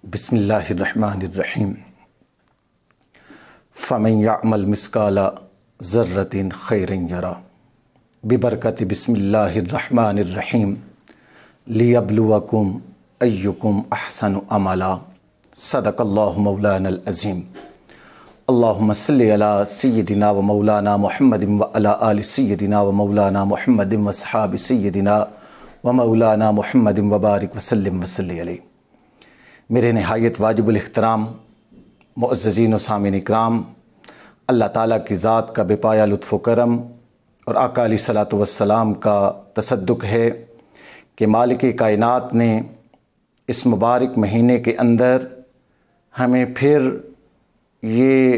بسم اللہ الرحمن الرحیم فمن یعمل مثقال ذرۃ خیرا یرہ ببرکت بسم اللہ الرحمن الرحیم لیبلوکم ایکم احسن عملا صدق اللہ مولانا العظیم اللہم صلی علی سیدنا و مولانا محمد و علی آل سیدنا و مولانا محمد و اصحاب سیدنا و مولانا محمد و بارک وسلم وصلی علیہ۔ میرے نہایت واجب الاحترام معززین و سامعین اکرام، اللہ تعالیٰ کی ذات کا بے پایا لطف و کرم اور آقا علیہ الصلاۃ والسلام کا تصدق ہے کہ مالک کائنات نے اس مبارک مہینے کے اندر ہمیں پھر یہ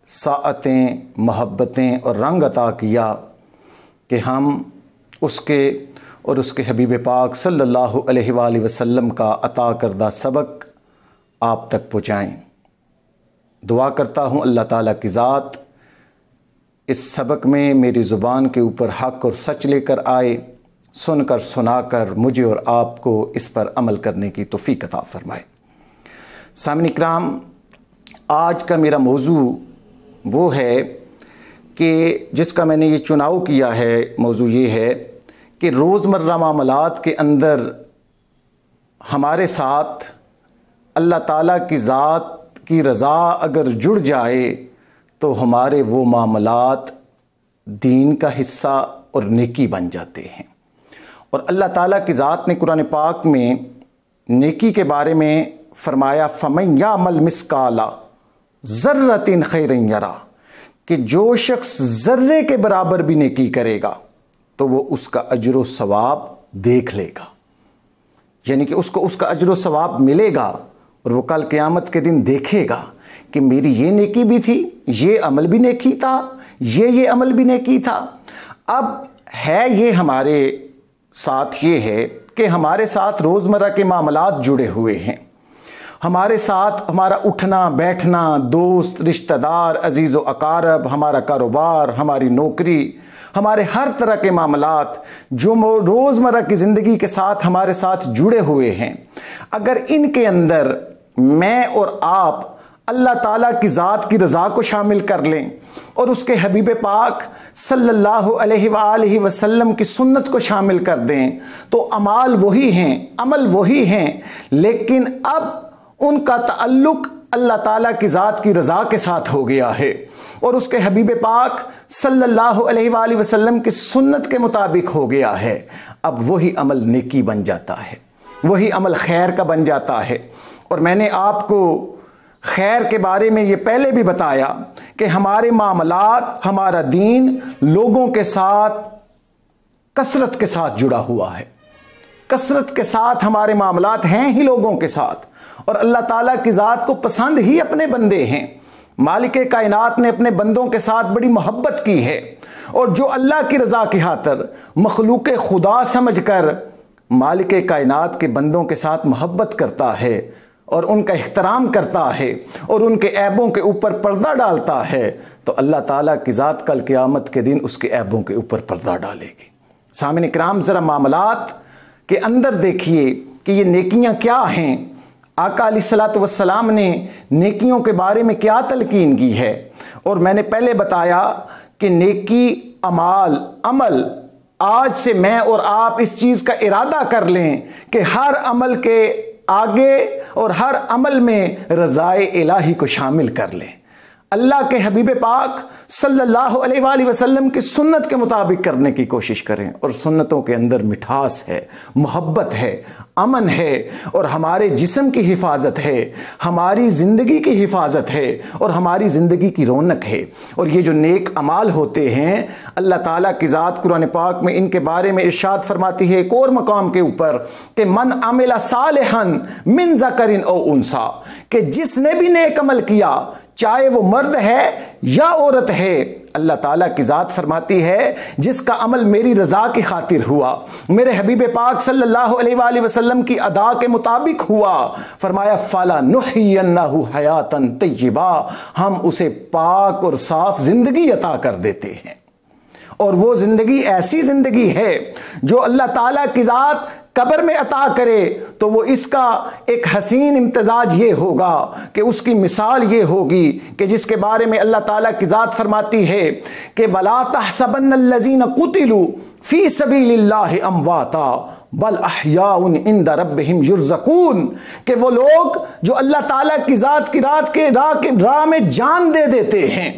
ساعتیں، محبتیں اور رنگ عطا کیا کہ ہم اس کے اور اس کے حبیب پاک صلی اللہ علیہ وآلہ وسلم کا عطا کردہ سبق آپ تک پہنچائیں۔ دعا کرتا ہوں اللہ تعالیٰ کی ذات اس سبق میں میری زبان کے اوپر حق اور سچ لے کر آئے، سن کر سنا کر مجھے اور آپ کو اس پر عمل کرنے کی توفیق عطا فرمائے۔ سامعین اکرام، آج کا میرا موضوع وہ ہے کہ جس کا میں نے یہ چناؤ کیا ہے، موضوع یہ ہے کہ روزمرہ معاملات کے اندر ہمارے ساتھ اللہ تعالیٰ کی ذات کی رضا اگر جڑ جائے تو ہمارے وہ معاملات دین کا حصہ اور نیکی بن جاتے ہیں۔ اور اللہ تعالیٰ کی ذات نے قرآن پاک میں نیکی کے بارے میں فرمایا فَمَن يَعْمَلْ مِثْقَالَ ذَرَّةٍ خَيْرًا يَرَہ، کہ جو شخص ذرے کے برابر بھی نیکی کرے گا تو وہ اس کا اجر و ثواب دیکھ لے گا، یعنی کہ اس کو اس کا اجر و ثواب ملے گا اور وہ کل قیامت کے دن دیکھے گا کہ میری یہ نیکی بھی تھی، یہ عمل بھی نیکی تھا، یہ عمل بھی نیکی تھا۔ اب ہے یہ ہمارے ساتھ یہ ہے کہ ہمارے ساتھ روزمرہ کے معاملات جڑے ہوئے ہیں، ہمارے ساتھ ہمارا اٹھنا بیٹھنا، دوست رشتہ دار عزیز و اقارب، ہمارا کاروبار، ہماری نوکری، ہمارے ہر طرح کے معاملات جو روزمرہ کی زندگی کے ساتھ ہمارے ساتھ جڑے ہوئے ہیں، اگر ان کے اندر میں اور آپ اللہ تعالیٰ کی ذات کی رضا کو شامل کر لیں اور اس کے حبیب پاک صلی اللہ علیہ وآلہ وسلم کی سنت کو شامل کر دیں تو اعمال وہی ہیں، عمل وہی ہیں، لیکن اب ان کا تعلق اللہ تعالیٰ کی ذات کی رضا کے ساتھ ہو گیا ہے اور اس کے حبیب پاک صلی اللہ علیہ وآلہ وسلم کی سنت کے مطابق ہو گیا ہے۔ اب وہی عمل نیکی بن جاتا ہے، وہی عمل خیر کا بن جاتا ہے۔ اور میں نے آپ کو خیر کے بارے میں یہ پہلے بھی بتایا کہ ہمارے معاملات، ہمارا دین لوگوں کے ساتھ کثرت کے ساتھ جڑا ہوا ہے، کثرت کے ساتھ ہمارے معاملات ہیں ہی لوگوں کے ساتھ، اور اللہ تعالیٰ کی ذات کو پسند ہی اپنے بندے ہیں۔ مالک کائنات نے اپنے بندوں کے ساتھ بڑی محبت کی ہے، اور جو اللہ کی رضا کی خاطر مخلوق خدا سمجھ کر مالک کائنات کے بندوں کے ساتھ محبت کرتا ہے اور ان کا احترام کرتا ہے اور ان کے عیبوں کے اوپر پردہ ڈالتا ہے تو اللہ تعالیٰ کی ذات کل قیامت کے دن اس کے عیبوں کے اوپر پردہ ڈالے گی۔ سامعین اکرام، ذرا معاملات کے اندر دیکھیے کہ یہ نیکیاں کیا ہیں۔ آقا علیہ الصلاۃ والسلام نے نیکیوں کے بارے میں کیا تلقین کی ہے، اور میں نے پہلے بتایا کہ نیکی عمل آج سے میں اور آپ اس چیز کا ارادہ کر لیں کہ ہر عمل کے آگے اور ہر عمل میں رضائے الہی کو شامل کر لیں، اللہ کے حبیب پاک صلی اللہ علیہ وآلہ وسلم کی سنت کے مطابق کرنے کی کوشش کریں، اور سنتوں کے اندر مٹھاس ہے، محبت ہے، امن ہے، اور ہمارے جسم کی حفاظت ہے، ہماری زندگی کی حفاظت ہے، اور ہماری زندگی کی رونق ہے۔ اور یہ جو نیک اعمال ہوتے ہیں، اللہ تعالیٰ کی ذات قرآن پاک میں ان کے بارے میں ارشاد فرماتی ہے ایک اور مقام کے اوپر کہ من عمل صالحا من ذکر او انثی، کہ جس نے بھی نیک عمل کیا چاہے وہ مرد ہے یا عورت ہے، اللہ تعالیٰ کی ذات فرماتی ہے جس کا عمل میری رضا کی خاطر ہوا، میرے حبیب پاک صلی اللہ علیہ وآلہ وسلم کی ادا کے مطابق ہوا، فرمایا فَلَنُحْيِيَنَّهُ حَيَاةً طَيِّبَةً، ہم اسے پاک اور صاف زندگی عطا کر دیتے ہیں۔ اور وہ زندگی ایسی زندگی ہے جو اللہ تعالیٰ کی ذات قبر میں عطا کرے تو وہ اس کا ایک حسین امتزاج یہ ہوگا کہ اس کی مثال یہ ہوگی کہ جس کے بارے میں اللہ تعالیٰ کی ذات فرماتی ہے کہ وَلَا تَحْسَبَنَّ الَّذِينَ قُتِلُوا فِي سَبِيلِ اللَّهِ أَمْوَاتًا بَلْ أَحْيَاءٌ عِنْدَ رَبِّهِمْ يُرْزَقُونَ کہ وہ لوگ جو اللہ تعالیٰ کی ذات کی راہ میں جان دے دیتے ہیں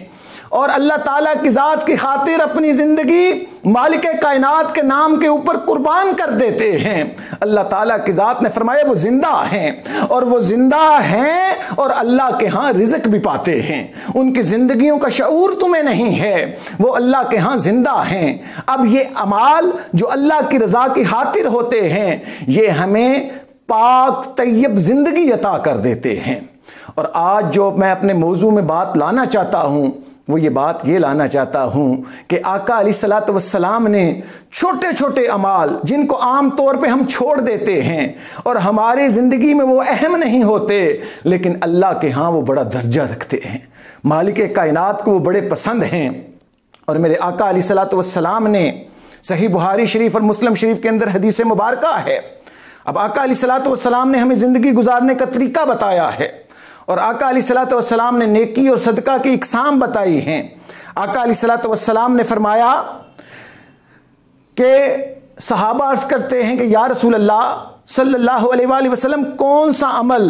اور اللہ تعالیٰ کی ذات کی خاطر اپنی زندگی مالک کائنات کے نام کے اوپر قربان کر دیتے ہیں، اللہ تعالیٰ کی ذات نے فرمایا وہ زندہ ہیں، اور وہ زندہ ہیں اور اللہ کے ہاں رزق بھی پاتے ہیں۔ ان کی زندگیوں کا شعور تمہیں نہیں ہے، وہ اللہ کے ہاں زندہ ہیں۔ اب یہ اعمال جو اللہ کی رضا کی خاطر ہوتے ہیں یہ ہمیں پاک طیب زندگی عطا کر دیتے ہیں۔ اور آج جو میں اپنے موضوع میں بات لانا چاہتا ہوں وہ یہ بات یہ لانا چاہتا ہوں کہ آقا علیہ الصلوۃ والسلام نے چھوٹے چھوٹے اعمال جن کو عام طور پہ ہم چھوڑ دیتے ہیں اور ہماری زندگی میں وہ اہم نہیں ہوتے، لیکن اللہ کے ہاں وہ بڑا درجہ رکھتے ہیں، مالک کائنات کو وہ بڑے پسند ہیں۔ اور میرے آقا علیہ الصلوۃ والسلام نے صحیح بخاری شریف اور مسلم شریف کے اندر حدیث مبارکہ ہے۔ اب آقا علیہ الصلوۃ والسلام نے ہمیں زندگی گزارنے کا طریقہ بتایا ہے، اور آقا علیہ الصلوۃ والسلام نے نیکی اور صدقہ کی اقسام بتائی ہیں۔ آقا علیہ الصلوۃ والسلام نے فرمایا کہ صحابہ عرض کرتے ہیں کہ یا رسول اللہ صلی اللہ علیہ وآلہ وسلم کون سا عمل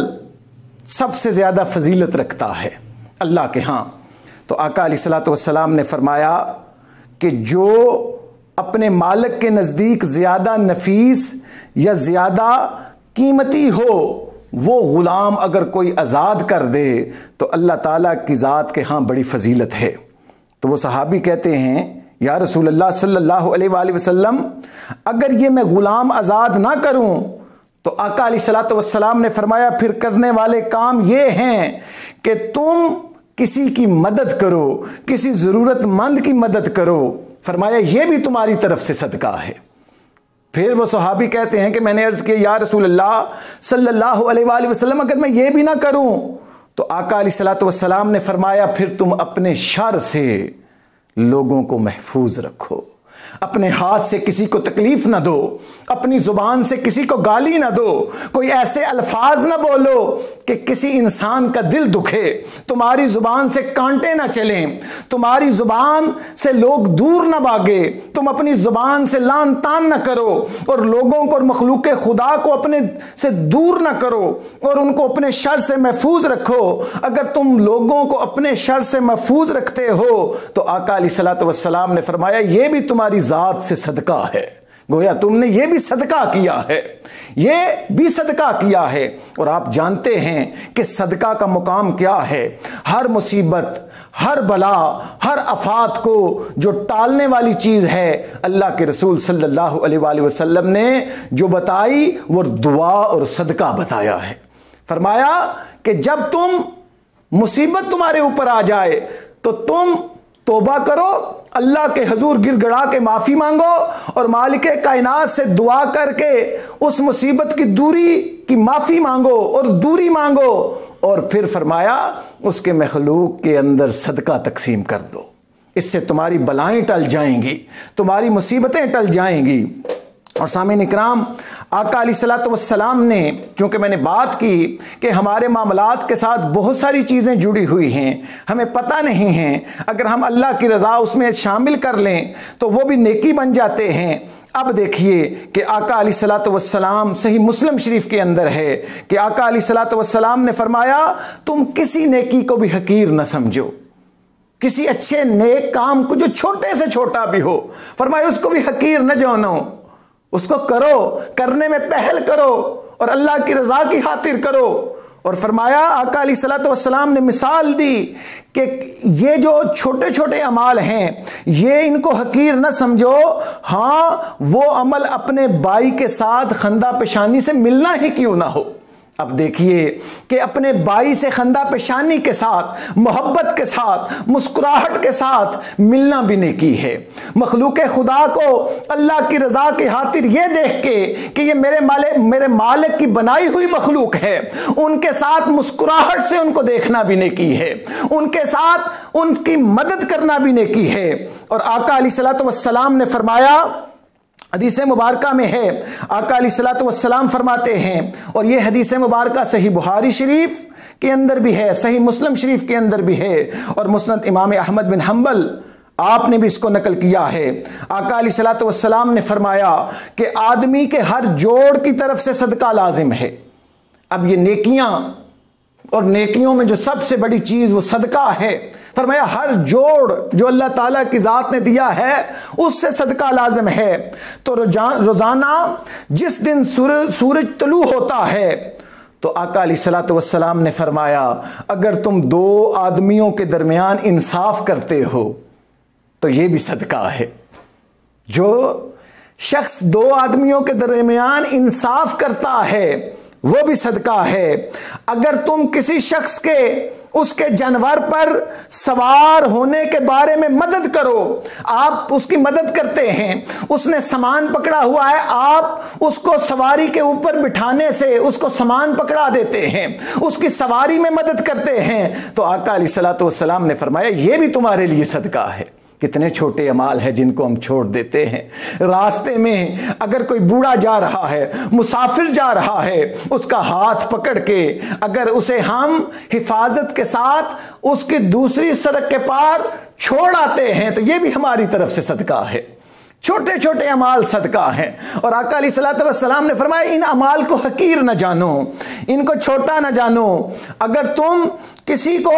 سب سے زیادہ فضیلت رکھتا ہے اللہ کے ہاں؟ تو آقا علیہ الصلوۃ والسلام نے فرمایا کہ جو اپنے مالک کے نزدیک زیادہ نفیس یا زیادہ قیمتی ہو وہ غلام اگر کوئی آزاد کر دے تو اللہ تعالیٰ کی ذات کے ہاں بڑی فضیلت ہے۔ تو وہ صحابی کہتے ہیں یا رسول اللہ صلی اللہ علیہ وآلہ وسلم اگر یہ میں غلام آزاد نہ کروں تو آقا علیہ الصلوۃ والسلام نے فرمایا پھر کرنے والے کام یہ ہیں کہ تم کسی کی مدد کرو، کسی ضرورت مند کی مدد کرو، فرمایا یہ بھی تمہاری طرف سے صدقہ ہے۔ پھر وہ صحابی کہتے ہیں کہ میں نے عرض کیا یا رسول اللہ صلی اللہ علیہ وآلہ وسلم اگر میں یہ بھی نہ کروں تو آقا علیہ الصلوۃ والسلام نے فرمایا پھر تم اپنے شر سے لوگوں کو محفوظ رکھو، اپنے ہاتھ سے کسی کو تکلیف نہ دو، اپنی زبان سے کسی کو گالی نہ دو، کوئی ایسے الفاظ نہ بولو کہ کسی انسان کا دل دکھے، تمہاری زبان سے کانٹے نہ چلیں، تمہاری زبان سے لوگ دور نہ بھاگے، تم اپنی زبان سے لان تان نہ کرو اور لوگوں کو اور مخلوق خدا کو اپنے سے دور نہ کرو اور ان کو اپنے شر سے محفوظ رکھو۔ اگر تم لوگوں کو اپنے شر سے محفوظ رکھتے ہو تو آقا علیہ الصلوۃ والسلام نے فرمایا یہ بھی تمہاری ذات سے صدقہ ہے، گویا تم نے یہ بھی صدقہ کیا ہے، یہ بھی صدقہ کیا ہے۔ اور آپ جانتے ہیں کہ صدقہ کا مقام کیا ہے، ہر مصیبت، ہر بلا، ہر آفات کو جو ٹالنے والی چیز ہے اللہ کے رسول صلی اللہ علیہ وآلہ وسلم نے جو بتائی وہ دعا اور صدقہ بتایا ہے۔ فرمایا کہ جب تم مصیبت تمہارے اوپر آ جائے تو تم توبہ کرو، اللہ کے حضور گر گڑا کے معافی مانگو اور مالک کائنات سے دعا کر کے اس مصیبت کی دوری کی معافی مانگو اور دوری مانگو، اور پھر فرمایا اس کے مخلوق کے اندر صدقہ تقسیم کر دو، اس سے تمہاری بلائیں ٹل جائیں گی، تمہاری مصیبتیں ٹل جائیں گی۔ اور سامعین اکرام آقا علیہ الصلوۃ والسلام نے چونکہ میں نے بات کی کہ ہمارے معاملات کے ساتھ بہت ساری چیزیں جڑی ہوئی ہیں، ہمیں پتہ نہیں ہیں، اگر ہم اللہ کی رضا اس میں شامل کر لیں تو وہ بھی نیکی بن جاتے ہیں۔ اب دیکھیے کہ آقا علیہ الصلوۃ والسلام صحیح مسلم شریف کے اندر ہے کہ آقا علیہ الصلوۃ والسلام نے فرمایا تم کسی نیکی کو بھی حقیر نہ سمجھو، کسی اچھے نیک کام کو جو چھوٹے سے چھوٹا بھی ہو، فرمایا اس کو بھی حقیر نہ جانو، اس کو کرو، کرنے میں پہل کرو اور اللہ کی رضا کی خاطر کرو۔ اور فرمایا آقا علیہ الصلوۃ والسلام نے مثال دی کہ یہ جو چھوٹے چھوٹے اعمال ہیں یہ ان کو حقیر نہ سمجھو، ہاں وہ عمل اپنے بھائی کے ساتھ خندہ پیشانی سے ملنا ہی کیوں نہ ہو۔ اب دیکھیے کہ اپنے بھائی سے خندہ پیشانی کے ساتھ، محبت کے ساتھ، مسکراہٹ کے ساتھ ملنا بھی نیکی ہے۔ مخلوق خدا کو اللہ کی رضا کی خاطر یہ دیکھ کے کہ یہ میرے مالک کی بنائی ہوئی مخلوق ہے، ان کے ساتھ مسکراہٹ سے ان کو دیکھنا بھی نیکی ہے، ان کے ساتھ ان کی مدد کرنا بھی نیکی ہے۔ اور آقا علیہ الصلوۃ والسلام نے فرمایا حدیث مبارکہ میں ہے، آقا علیہ الصلوۃ والسلام فرماتے ہیں، اور یہ حدیث مبارکہ صحیح بخاری شریف کے اندر بھی ہے، صحیح مسلم شریف کے اندر بھی ہے، اور مسند امام احمد بن حنبل آپ نے بھی اس کو نقل کیا ہے۔ آقا علیہ الصلوۃ والسلام نے فرمایا کہ آدمی کے ہر جوڑ کی طرف سے صدقہ لازم ہے۔ اب یہ نیکیاں، اور نیکیوں میں جو سب سے بڑی چیز وہ صدقہ ہے، فرمایا ہر جوڑ جو اللہ تعالیٰ کی ذات نے دیا ہے اس سے صدقہ لازم ہے۔ تو روزانہ جس دن سورج طلوع ہوتا ہے تو آقا علیہ الصلوۃ والسلام نے فرمایا اگر تم دو آدمیوں کے درمیان انصاف کرتے ہو تو یہ بھی صدقہ ہے۔ جو شخص دو آدمیوں کے درمیان انصاف کرتا ہے وہ بھی صدقہ ہے۔ اگر تم کسی شخص کے اس کے جانور پر سوار ہونے کے بارے میں مدد کرو، آپ اس کی مدد کرتے ہیں، اس نے سامان پکڑا ہوا ہے، آپ اس کو سواری کے اوپر بٹھانے سے اس کو سامان پکڑا دیتے ہیں، اس کی سواری میں مدد کرتے ہیں، تو آقا علیہ الصلوۃ والسلام نے فرمایا یہ بھی تمہارے لیے صدقہ ہے۔ کتنے چھوٹے اعمال ہیں جن کو ہم چھوڑ دیتے ہیں۔ راستے میں اگر کوئی بوڑھا جا رہا ہے، مسافر جا رہا ہے، اس کا ہاتھ پکڑ کے اگر اسے ہم حفاظت کے ساتھ اس کی دوسری سڑک کے پار چھوڑ آتے ہیں تو یہ بھی ہماری طرف سے صدقہ ہے۔ چھوٹے چھوٹے اعمال صدقہ ہیں، اور آقا علیہ الصلوۃ والسلام نے فرمایا ان اعمال کو حقیر نہ جانو، ان کو چھوٹا نہ جانو۔ اگر تم کسی کو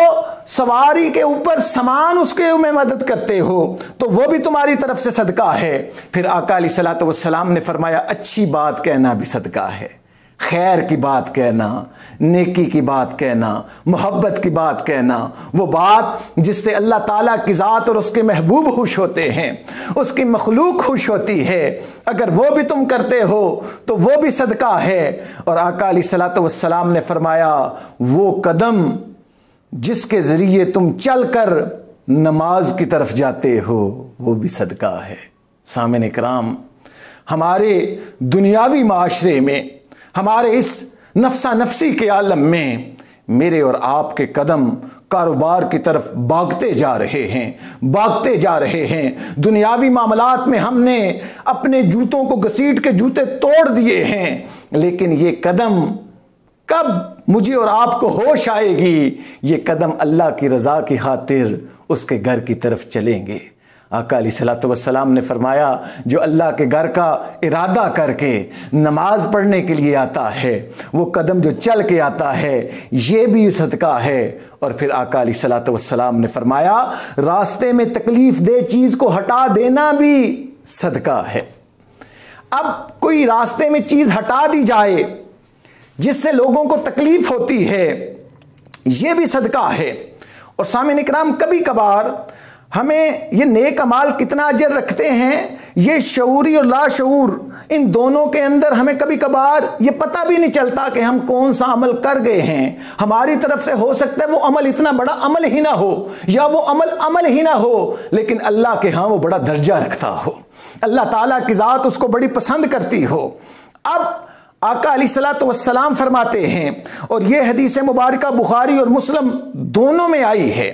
سواری کے اوپر سامان اس کے میں مدد کرتے ہو تو وہ بھی تمہاری طرف سے صدقہ ہے۔ پھر آقا علیہ الصلوۃ والسلام نے فرمایا اچھی بات کہنا بھی صدقہ ہے، خیر کی بات کہنا، نیکی کی بات کہنا، محبت کی بات کہنا، وہ بات جس سے اللہ تعالیٰ کی ذات اور اس کے محبوب خوش ہوتے ہیں، اس کی مخلوق خوش ہوتی ہے، اگر وہ بھی تم کرتے ہو تو وہ بھی صدقہ ہے۔ اور آقا علیہ الصلوۃ والسلام نے فرمایا وہ قدم جس کے ذریعے تم چل کر نماز کی طرف جاتے ہو وہ بھی صدقہ ہے۔ سامعین کرام، ہمارے دنیاوی معاشرے میں، ہمارے اس نفسا نفسی کے عالم میں میرے اور آپ کے قدم کاروبار کی طرف بھاگتے جا رہے ہیں، بھاگتے جا رہے ہیں۔ دنیاوی معاملات میں ہم نے اپنے جوتوں کو گھسیٹ کے جوتے توڑ دیے ہیں، لیکن یہ قدم کب مجھے اور آپ کو ہوش آئے گی؟ یہ قدم اللہ کی رضا کی خاطر اس کے گھر کی طرف چلیں گے۔ آقا علیہ الصلوۃ والسلام نے فرمایا جو اللہ کے گھر کا ارادہ کر کے نماز پڑھنے کے لیے آتا ہے، وہ قدم جو چل کے آتا ہے یہ بھی صدقہ ہے۔ اور پھر آقا علیہ الصلوۃ والسلام نے فرمایا راستے میں تکلیف دہ چیز کو ہٹا دینا بھی صدقہ ہے۔ اب کوئی راستے میں چیز ہٹا دی جائے جس سے لوگوں کو تکلیف ہوتی ہے، یہ بھی صدقہ ہے۔ اور سامعین اکرام، کبھی کبھار ہمیں یہ نیک اعمال کتنا اجر رکھتے ہیں، یہ شعوری اور لاشعور ان دونوں کے اندر ہمیں کبھی کبھار یہ پتہ بھی نہیں چلتا کہ ہم کون سا عمل کر گئے ہیں۔ ہماری طرف سے ہو سکتا ہے وہ عمل اتنا بڑا عمل ہی نہ ہو، یا وہ عمل ہی نہ ہو، لیکن اللہ کے ہاں وہ بڑا درجہ رکھتا ہو، اللہ تعالیٰ کی ذات اس کو بڑی پسند کرتی ہو۔ اب آقا علیہ الصلوۃ والسلام فرماتے ہیں، اور یہ حدیث مبارکہ بخاری اور مسلم دونوں میں آئی ہے،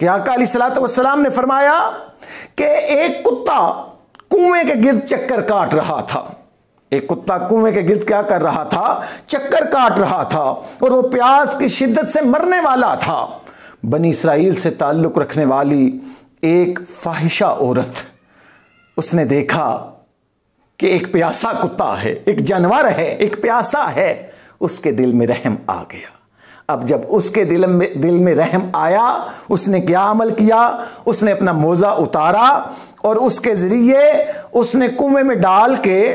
کہ آقا علیہ الصلوۃ والسلام نے فرمایا کہ ایک کتا کنویں کے گرد چکر کاٹ رہا تھا۔ ایک کتا کنویں کے گرد کیا کر رہا تھا؟ چکر کاٹ رہا تھا، اور وہ پیاس کی شدت سے مرنے والا تھا۔ بنی اسرائیل سے تعلق رکھنے والی ایک فاحشہ عورت، اس نے دیکھا کہ ایک پیاسا کتا ہے، ایک جانور ہے، ایک پیاسا ہے، اس کے دل میں رحم آ گیا۔ اب جب اس کے دل میں رحم آیا، اس نے کیا عمل کیا؟ اس نے اپنا موزہ اتارا اور اس کے ذریعے اس نے کنویں میں ڈال کے،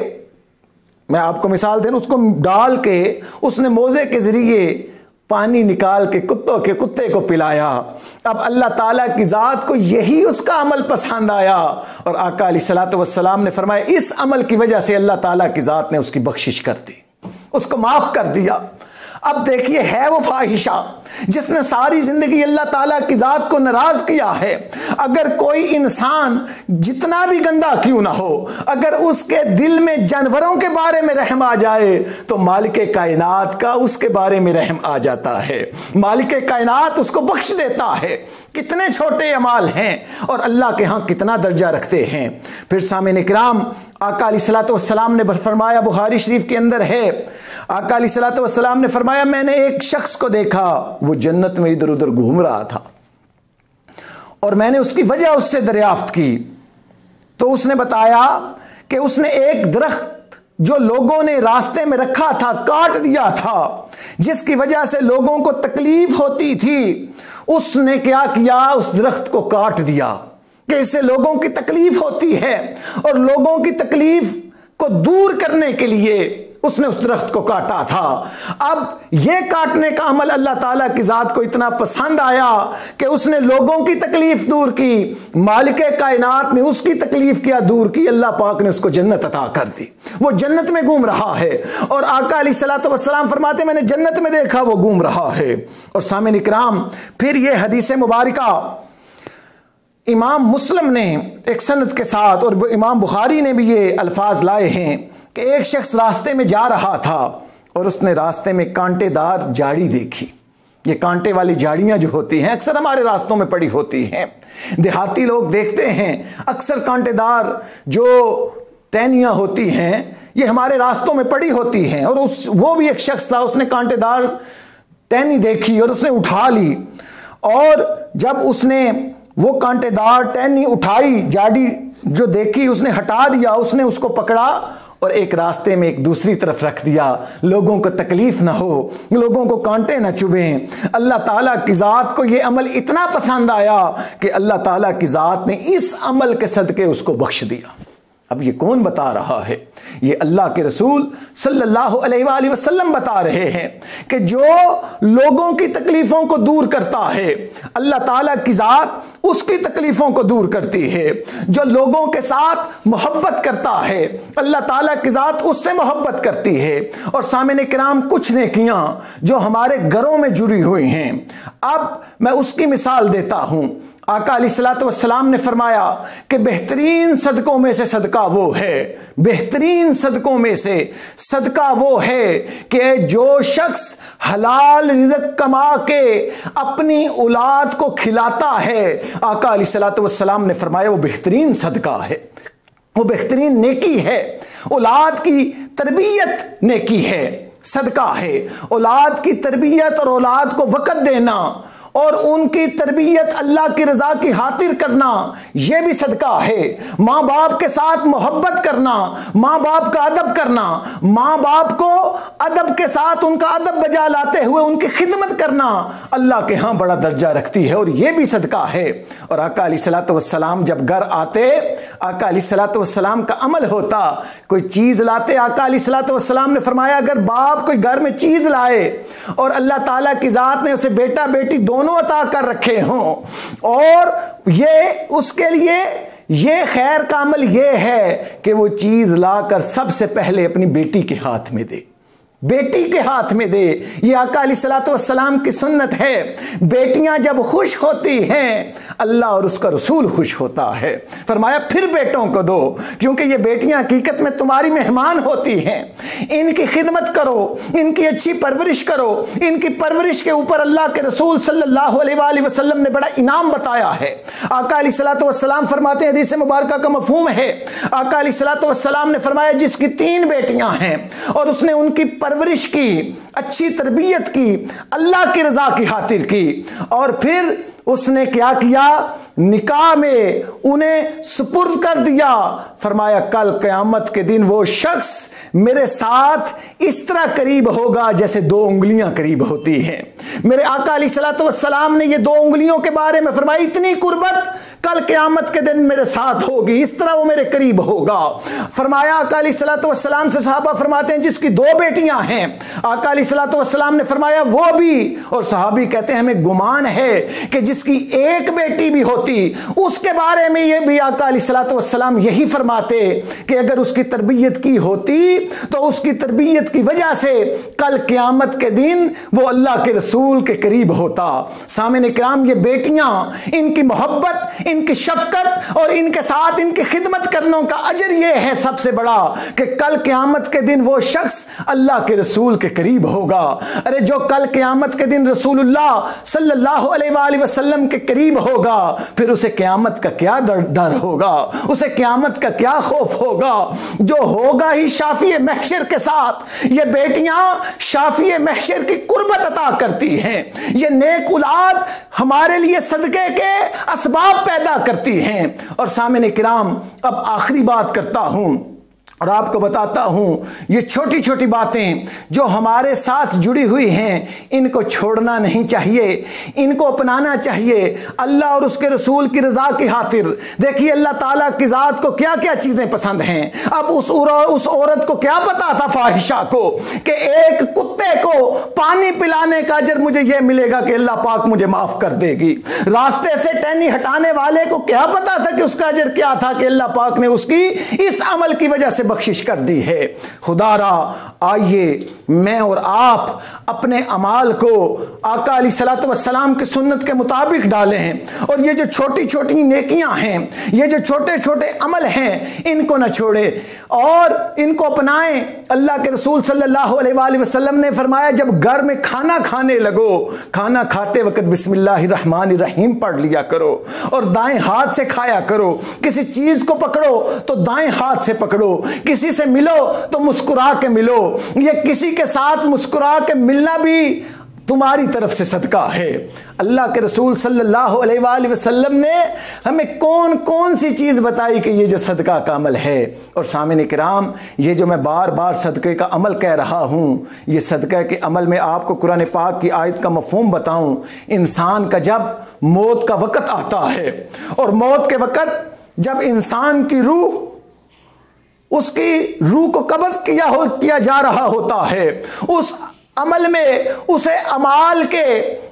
میں آپ کو مثال دوں، اس کو ڈال کے اس نے موزے کے ذریعے پانی نکال کے کتے کو پلایا۔ اب اللہ تعالیٰ کی ذات کو یہی اس کا عمل پسند آیا، اور آقا علیہ الصلوۃ والسلام نے فرمایا اس عمل کی وجہ سے اللہ تعالیٰ کی ذات نے اس کی بخشش کر دی، اس کو معاف کر دیا۔ اب دیکھیے ہے وہ فاحشہ جس نے ساری زندگی اللہ تعالیٰ کی ذات کو ناراض کیا ہے. اگر کوئی انسان جتنا بھی گندا کیوں نہ ہو، اگر اس کے دل میں جانوروں کے بارے میں رحم آ جائے تو مالک کائنات کا اس کے بارے میں رحم آ جاتا ہے. مالک کائنات اس کو بخش دیتا ہے. کتنے چھوٹے اعمال ہیں اور اللہ کے ہاں کتنا درجہ رکھتے ہیں. پھر سامعین کرام، آقا علیہ الصلوۃ والسلام نے فرمایا، بخاری شریف کے اندر ہے، آقا علیہ الصلوۃ والسلام نے فرمایا میں نے ایک شخص کو دیکھا، وہ جنت میں ادھر ادھر گھوم رہا تھا اور میں نے اس کی وجہ اس سے دریافت کی تو اس نے بتایا کہ اس نے ایک درخت جو لوگوں نے راستے میں رکھا تھا کاٹ دیا تھا، جس کی وجہ سے لوگوں کو تکلیف ہوتی تھی. اس نے کیا کیا؟ اس درخت کو کاٹ دیا کہ اس سے لوگوں کی تکلیف ہوتی ہے، اور لوگوں کی تکلیف کو دور کرنے کے لیے اس نے اس درخت کو کاٹا تھا. اب یہ کاٹنے کا عمل اللہ تعالیٰ کی ذات کو اتنا پسند آیا کہ اس نے لوگوں کی تکلیف دور کی، مالک کائنات نے اس کی تکلیف کیا دور کی، اللہ پاک نے اس کو جنت عطا کر دی. وہ جنت میں گھوم رہا ہے اور آقا علیہ الصلوۃ والسلام فرماتے میں نے جنت میں دیکھا وہ گھوم رہا ہے. اور سامعین کرام، پھر یہ حدیث مبارکہ امام مسلم نے ایک سند کے ساتھ اور امام بخاری نے بھی یہ الفاظ لائے ہیں کہ ایک شخص راستے میں جا رہا تھا اور اس نے راستے میں کانٹے دار جھاڑی دیکھی. یہ کانٹے والی جھاڑیاں جو ہوتی ہیں اکثر ہمارے راستوں میں پڑی ہوتی ہیں. دیہاتی لوگ دیکھتے ہیں اکثر کانٹے دار جو ٹہنیاں ہوتی ہیں یہ ہمارے راستوں میں پڑی ہوتی ہیں. اور وہ بھی ایک شخص تھا، اس نے کانٹے دار ٹہنی دیکھی اور اس نے اٹھا لی، اور جب اس نے وہ کانٹے دار ٹہنی اٹھائی، جھاڑی جو دیکھی اس نے ہٹا دیا، اس نے اس کو پکڑا اور ایک راستے میں ایک دوسری طرف رکھ دیا، لوگوں کو تکلیف نہ ہو، لوگوں کو کانٹے نہ چبھیں. اللہ تعالیٰ کی ذات کو یہ عمل اتنا پسند آیا کہ اللہ تعالیٰ کی ذات نے اس عمل کے صدقے اس کو بخش دیا. اب یہ کون بتا رہا ہے؟ یہ اللہ کے رسول صلی اللہ علیہ وآلہ وسلم بتا رہے ہیں کہ جو لوگوں کی تکلیفوں کو دور کرتا ہے اللہ تعالیٰ کی ذات اس کی تکلیفوں کو دور کرتی ہے. جو لوگوں کے ساتھ محبت کرتا ہے اللہ تعالیٰ کی ذات اس سے محبت کرتی ہے. اور سامعین کرام، کچھ نیکیاں جو ہمارے گھروں میں جڑی ہوئی ہیں، اب میں اس کی مثال دیتا ہوں. آقا علیہ الصلوۃ والسلام نے فرمایا کہ بہترین صدقوں میں سے صدقہ وہ ہے، بہترین صدقوں میں سے صدقہ وہ ہے کہ جو شخص حلال رزق کما کے اپنی اولاد کو کھلاتا ہے. آقا علیہ الصلوۃ والسلام نے فرمایا وہ بہترین صدقہ ہے، وہ بہترین نیکی ہے. اولاد کی تربیت نیکی ہے، صدقہ ہے. اولاد کی تربیت اور اولاد کو وقت دینا اور ان کی تربیت اللہ کی رضا کی خاطر کرنا یہ بھی صدقہ ہے. ماں باپ کے ساتھ محبت کرنا، ماں باپ کا ادب کرنا، ماں باپ کو ادب کے ساتھ ان کا ادب بجا لاتے ہوئے ان کی خدمت کرنا اللہ کے ہاں بڑا درجہ رکھتی ہے اور یہ بھی صدقہ ہے. اور آقا علیہ الصلوۃ والسلام جب گھر آتے، آقا علیہ الصلوۃ والسلام کا عمل ہوتا، کوئی چیز لاتے، آقا علیہ الصلوۃ والسلام نے فرمایا اگر باپ کوئی گھر میں چیز لائے اور اللہ تعالیٰ کی ذات نے اسے بیٹا بیٹی دونوں عطا کر رکھے ہوں، اور یہ اس کے لیے یہ خیر کا عمل یہ ہے کہ وہ چیز لا کر سب سے پہلے اپنی بیٹی کے ہاتھ میں دے، بیٹی کے ہاتھ میں دے. یہ آقا علیہ الصلوۃ والسلام کی سنت ہے. بیٹیاں جب خوش ہوتی ہیں اللہ اور اس کا رسول خوش ہوتا ہے. فرمایا پھر بیٹوں کو دو، کیونکہ یہ بیٹیاں حقیقت میں تمہاری مہمان ہوتی ہیں. ان کی خدمت کرو، ان کی اچھی پرورش کرو. ان کی پرورش کے اوپر اللہ کے رسول صلی اللہ علیہ وآلہ وسلم نے بڑا انعام بتایا ہے. آقا علیہ الصلوۃ والسلام فرماتے ہیں، حدیث مبارکہ کا مفہوم ہے، آقا علیہ الصلوۃ والسلام نے فرمایا جس کی 3 بیٹیاں ہیں اور اس نے ان کی پرورش کی، اچھی تربیت کی، اللہ کی رضا کی خاطر کی، اور پھر اس نے کیا کیا؟ نکاح میں انہیں سپرد کر دیا. فرمایا کل قیامت کے دن وہ شخص میرے ساتھ اس طرح قریب ہوگا جیسے 2 انگلیاں قریب ہوتی ہیں. میرے آقا علیہ الصلوۃ والسلام نے یہ 2 انگلیوں کے بارے میں فرمایا اتنی قربت کل قیامت کے دن میرے ساتھ ہوگی، اس طرح وہ میرے قریب ہوگا۔ فرمایا آقا علیہ الصلوۃ والسلام سے صحابہ فرماتے ہیں جس کی 2 بیٹیاں ہیں، آقا علیہ الصلوۃ والسلام نے فرمایا وہ بھی، اور صحابی کہتے ہیں ہمیں گمان ہے کہ جس کی 1 بیٹی بھی ہوتی اس کے بارے میں یہ بھی آقا علیہ الصلوۃ والسلام یہی فرماتے کہ اگر اس کی تربیت کی ہوتی تو اس کی تربیت کی وجہ سے کل قیامت کے دن وہ اللہ کے رسول کے قریب ہوتا۔ سامعین کرام، یہ بیٹیاں، ان کی محبت، ان کی شفقت اور ان کے ساتھ ان کی خدمت کرنے کا اجر یہ ہے سب سے بڑا کہ کل قیامت کے دن وہ شخص اللہ کے رسول کے قریب ہوگا۔ ارے جو کل قیامت کے دن رسول اللہ صلی اللہ علیہ وآلہ وسلم کے قریب ہوگا، پھر اسے قیامت کا کیا ڈر ہوگا، اسے قیامت کا کیا خوف ہوگا، جو ہوگا ہی شافی محشر کے ساتھ۔ یہ بیٹیاں شافی محشر کی قربت عطا کرتی ہیں، یہ نیک اولاد ہمارے لیے صدقے کے اسباب پیدا کرتی ہیں۔ اور سامعین کرام، اب آخری بات کرتا ہوں اور آپ کو بتاتا ہوں، یہ چھوٹی چھوٹی باتیں جو ہمارے ساتھ جڑی ہوئی ہیں ان کو چھوڑنا نہیں چاہیے، ان کو اپنانا چاہیے اللہ اور اس کے رسول کی رضا کی خاطر۔ دیکھیے اللہ تعالیٰ کی ذات کو کیا کیا چیزیں پسند ہیں۔ اب اس عورت کو کیا پتا تھا فاحشہ کو کہ ایک کتے کو پانی پلانے کا اجر مجھے یہ ملے گا کہ اللہ پاک مجھے معاف کر دے گی۔ راستے سے ٹہنی ہٹانے والے کو کیا پتا تھا کہ اس کا اجر کیا تھا کہ اللہ پاک نے اس کی اس عمل کی وجہ سے بخشش کر دی ہے۔ خدا را آئیے میں اور آپ اپنے اعمال کو آقا علیہ الصلوۃ والسلام کی سنت کے مطابق ڈالیں ہیں، اور یہ جو چھوٹی چھوٹی نیکیاں ہیں، یہ جو چھوٹے چھوٹے عمل ہیں، ان کو نہ چھوڑے اور ان کو اپنائیں۔ اللہ کے رسول صلی اللہ علیہ وآلہ وسلم نے فرمایا جب گھر میں کھانا کھانے لگو، کھانا کھاتے وقت بسم اللہ الرحمن الرحیم پڑھ لیا کرو اور دائیں ہاتھ سے کھایا کرو۔ کسی چیز کو پکڑو تو دائیں ہاتھ سے پکڑو، کسی سے ملو تو مسکرا کے ملو۔ یہ کسی کے ساتھ مسکرا کے ملنا بھی تمہاری طرف سے صدقہ ہے۔ اللہ کے رسول صلی اللہ علیہ وآلہ وسلم نے ہمیں کون کون سی چیز بتائی کہ یہ جو صدقہ کا عمل ہے۔ اور سامعین کرام، یہ جو میں بار بار صدقے کا عمل کہہ رہا ہوں، یہ صدقہ کے عمل میں آپ کو قرآن پاک کی آیت کا مفہوم بتاؤں۔ انسان کا جب موت کا وقت آتا ہے اور موت کے وقت جب انسان کی روح، اس کی روح کو قبض کیا جا رہا ہوتا ہے، اس عمل میں اسے اعمال کے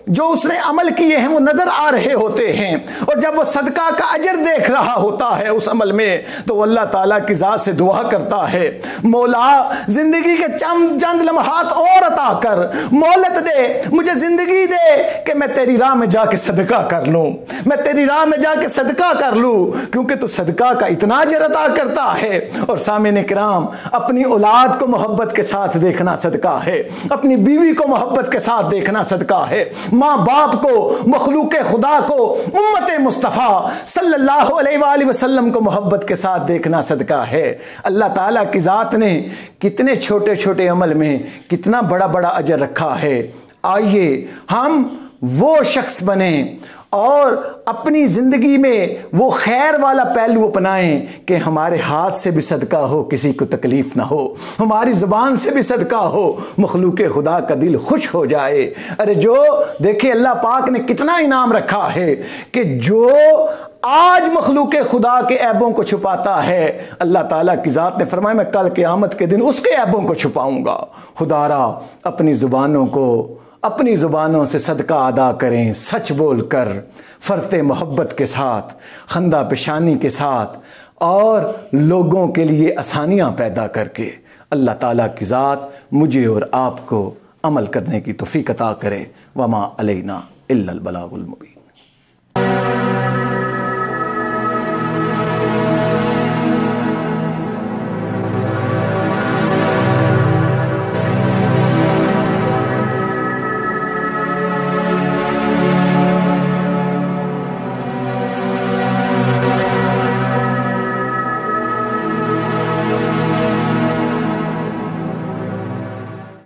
جو اس نے عمل کیے ہیں وہ نظر آ رہے ہوتے ہیں، اور جب وہ صدقہ کا اجر دیکھ رہا ہوتا ہے اس عمل میں، تو وہ اللہ تعالیٰ کی ذات سے دعا کرتا ہے مولا زندگی کے چند لمحات اور عطا کر، مہلت دے، مجھے زندگی دے کہ میں تیری راہ میں جا کے صدقہ کر لوں، میں تیری راہ میں جا کے صدقہ کر لوں، کیونکہ تو صدقہ کا اتنا اجر عطا کرتا ہے۔ اور سامعین کرام، اپنی اولاد کو محبت کے ساتھ دیکھنا صدقہ ہے، اپنی بیوی کو محبت کے ساتھ دیکھنا صدقہ ہے، ماں باپ کو، مخلوق خدا کو، امت مصطفیٰ صلی اللہ علیہ وآلہ وسلم کو محبت کے ساتھ دیکھنا صدقہ ہے۔ اللہ تعالیٰ کی ذات نے کتنے چھوٹے چھوٹے عمل میں کتنا بڑا بڑا اجر رکھا ہے۔ آئیے ہم وہ شخص بنیں اور اپنی زندگی میں وہ خیر والا پہلو اپنائیں کہ ہمارے ہاتھ سے بھی صدقہ ہو، کسی کو تکلیف نہ ہو، ہماری زبان سے بھی صدقہ ہو، مخلوق خدا کا دل خوش ہو جائے۔ ارے جو دیکھیں اللہ پاک نے کتنا انعام رکھا ہے کہ جو آج مخلوق خدا کے عیبوں کو چھپاتا ہے، اللہ تعالیٰ کی ذات نے فرمایا میں کل قیامت کے دن اس کے عیبوں کو چھپاؤں گا۔ خدا را اپنی زبانوں سے صدقہ ادا کریں، سچ بول کر، فرط محبت کے ساتھ، خندہ پیشانی کے ساتھ، اور لوگوں کے لیے آسانیاں پیدا کر کے۔ اللہ تعالیٰ کی ذات مجھے اور آپ کو عمل کرنے کی توفیق عطا کرے۔ وما علینا الا البلاغ المبین۔